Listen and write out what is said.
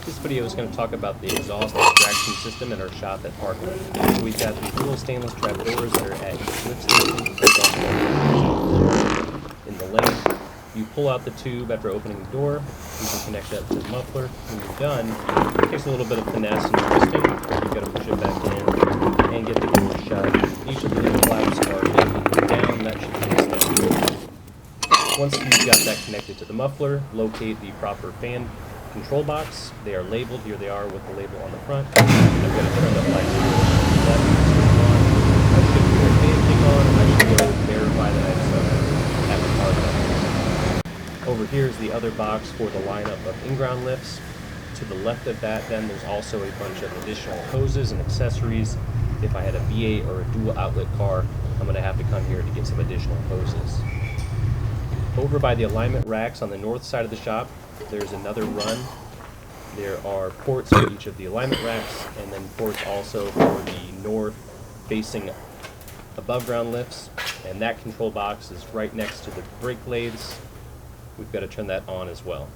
This video is going to talk about the exhaust extraction system in our shop at Parkland. So we've got these little stainless trap doors that are at each lift station. In the lane, you pull out the tube after opening the door. You can connect that to the muffler. When you're done, it takes a little bit of finesse and twisting. You've got to push it back in and get the door shut. Each of the little flaps are in down. That should fix that. Once you've got that connected to the muffler, locate the proper fan control box. They are labeled. Here they are with the label on the front. I'm going to turn the lights on. I should put a fan kick on, and I should go verify that I have the power button. Over here is the other box for the lineup of in-ground lifts. To the left of that, then, there's also a bunch of additional hoses and accessories. If I had a V8 or a dual outlet car, I'm going to have to come here to get some additional hoses. Over by the alignment racks on the north side of the shop, there's another run. There are ports for each of the alignment racks, and then ports also for the north-facing above-ground lifts. And that control box is right next to the brake blades. We've got to turn that on as well.